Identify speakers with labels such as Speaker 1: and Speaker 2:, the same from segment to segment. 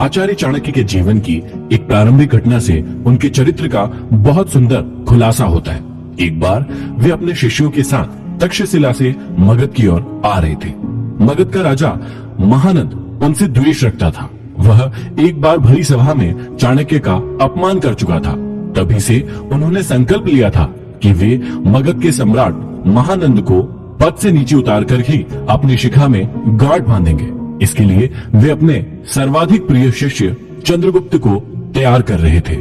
Speaker 1: आचार्य चाणक्य के जीवन की एक प्रारंभिक घटना से उनके चरित्र का बहुत सुंदर खुलासा होता है। एक बार वे अपने शिष्यों के साथ तक्षशिला से मगध की ओर आ रहे थे। मगध का राजा महानंद उनसे द्वेष रखता था। वह एक बार भरी सभा में चाणक्य का अपमान कर चुका था। तभी से उन्होंने संकल्प लिया था कि वे मगध के सम्राट महानंद को पद से नीचे उतारकर ही अपनी शिखा में गांठ बांधेंगे। इसके लिए वे अपने सर्वाधिक प्रिय शिष्य चंद्रगुप्त को तैयार कर रहे थे।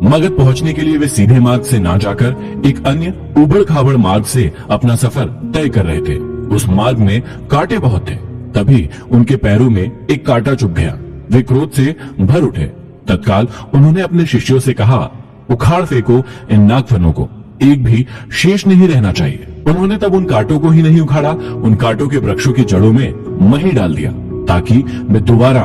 Speaker 1: मगध पहुंचने के लिए वे सीधे मार्ग से ना जाकर एक अन्य उबड़ खाबड़ मार्ग से अपना सफर तय कर रहे थे। उस मार्ग में कांटे बहुत थे। तभी उनके पैरों में एक कांटा चुभ गया। वे क्रोध से भर उठे। तत्काल उन्होंने अपने शिष्यों से कहा, उखाड़ फेंको इन नागफनों को, एक भी शेष नहीं रहना चाहिए। उन्होंने तब उन कांटों को ही नहीं उखाड़ा, उन कांटों के वृक्षों की जड़ों में मही डाल दिया ताकि वे दोबारा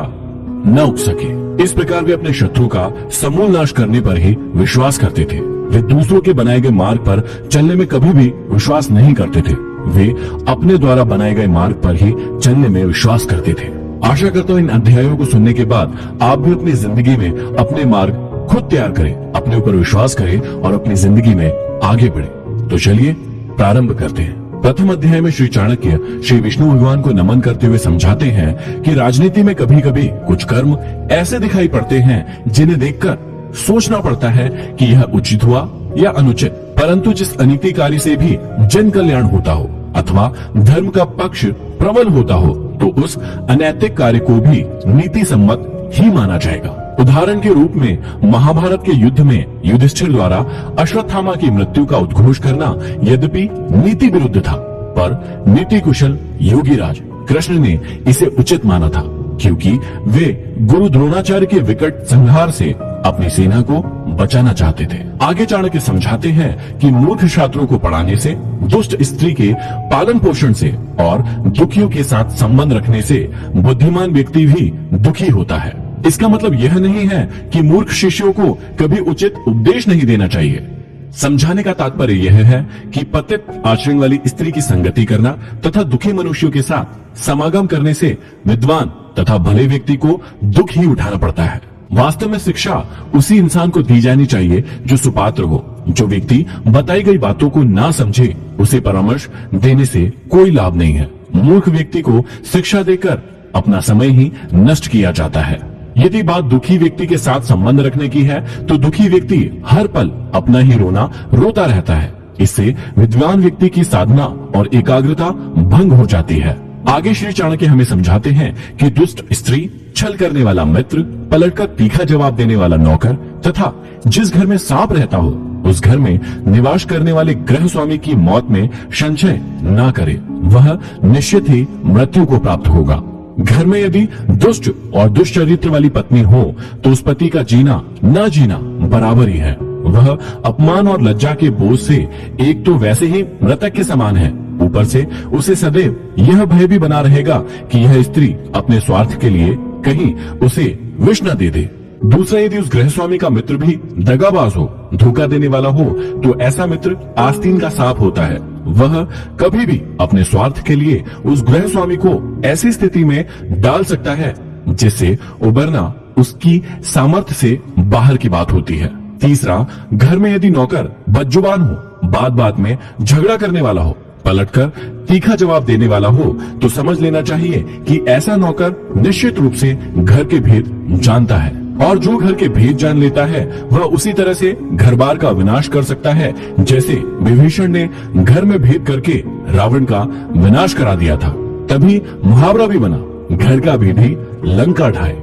Speaker 1: न उग सके। इस प्रकार वे अपने शत्रु का समूल नाश करने पर ही विश्वास करते थे। वे दूसरों के बनाए गए मार्ग पर चलने में कभी भी विश्वास नहीं करते थे। वे अपने द्वारा बनाए गए मार्ग पर ही चलने में विश्वास करते थे। आशा करता हूँ इन अध्यायों को सुनने के बाद आप भी अपनी जिंदगी में अपने मार्ग खुद तैयार करें, अपने ऊपर विश्वास करें और अपनी जिंदगी में आगे बढ़े। तो चलिए प्रारंभ करते हैं। प्रथम अध्याय में श्री चाणक्य श्री विष्णु भगवान को नमन करते हुए समझाते हैं कि राजनीति में कभी कभी कुछ कर्म ऐसे दिखाई पड़ते हैं जिन्हें देखकर सोचना पड़ता है कि यह उचित हुआ या अनुचित, परंतु जिस अनीतिकारी से भी जन कल्याण होता हो अथवा धर्म का पक्ष प्रबल होता हो तो उस अनैतिक कार्य को भी नीति सम्मत ही माना जाएगा। उदाहरण के रूप में महाभारत के युद्ध में युधिष्ठिर द्वारा अश्वत्थामा की मृत्यु का उद्घोष करना यद्यपि नीति विरुद्ध था, पर नीति कुशल योगीराज कृष्ण ने इसे उचित माना था, क्योंकि वे गुरु द्रोणाचार्य के विकट संहार से अपनी सेना को बचाना चाहते थे। आगे चाणक्य समझाते हैं कि मूर्ख छात्रों को पढ़ाने से, दुष्ट स्त्री के पालन पोषण से और दुखियों के साथ संबंध रखने से बुद्धिमान व्यक्ति भी दुखी होता है। इसका मतलब यह नहीं है कि मूर्ख शिष्यों को कभी उचित उपदेश नहीं देना चाहिए। समझाने का तात्पर्य यह है कि पतित आचरण वाली स्त्री की संगति करना तथा दुखी मनुष्यों के साथ समागम करने से विद्वान तथा भले व्यक्ति को दुख ही उठाना पड़ता है। वास्तव में शिक्षा उसी इंसान को दी जानी चाहिए जो सुपात्र हो। जो व्यक्ति बताई गई बातों को ना समझे उसे परामर्श देने से कोई लाभ नहीं है। मूर्ख व्यक्ति को शिक्षा देकर अपना समय ही नष्ट किया जाता है। यदि बात दुखी व्यक्ति के साथ संबंध रखने की है तो दुखी व्यक्ति हर पल अपना ही रोता रहता है। इससे विद्वान व्यक्ति की साधना और एकाग्रता भंग हो जाती है। आगे श्री चाणक्य हमें समझाते हैं कि दुष्ट स्त्री, छल करने वाला मित्र, पलटकर तीखा जवाब देने वाला नौकर तथा जिस घर में सांप रहता हो उस घर में निवास करने वाले गृह स्वामी की मौत में संशय न करे, वह निश्चित ही मृत्यु को प्राप्त होगा। घर में यदि दुष्ट और दुष्चरित्र वाली पत्नी हो तो उस पति का जीना न जीना बराबर ही है। वह अपमान और लज्जा के बोझ से एक तो वैसे ही मृतक के समान है, ऊपर से उसे सदैव यह भय भी बना रहेगा कि यह स्त्री अपने स्वार्थ के लिए कहीं उसे विष न दे दे। दूसरा, यदि उस गृह स्वामी का मित्र भी दगाबाज हो, धोखा देने वाला हो तो ऐसा मित्र आस्तीन का सांप होता है। वह कभी भी अपने स्वार्थ के लिए उस गृह स्वामी को ऐसी स्थिति में डाल सकता है जिससे उबरना उसकी सामर्थ्य से बाहर की बात होती है। तीसरा, घर में यदि नौकर बदजुबान हो, बात बात में झगड़ा करने वाला हो, पलटकर तीखा जवाब देने वाला हो तो समझ लेना चाहिए कि ऐसा नौकर निश्चित रूप से घर के भेद जानता है, और जो घर के भेद जान लेता है वह उसी तरह से घर बार का विनाश कर सकता है जैसे विभीषण ने घर में भेद करके रावण का विनाश करा दिया था। तभी मुहावरा भी बना, घर का भेदी लंका ढाए।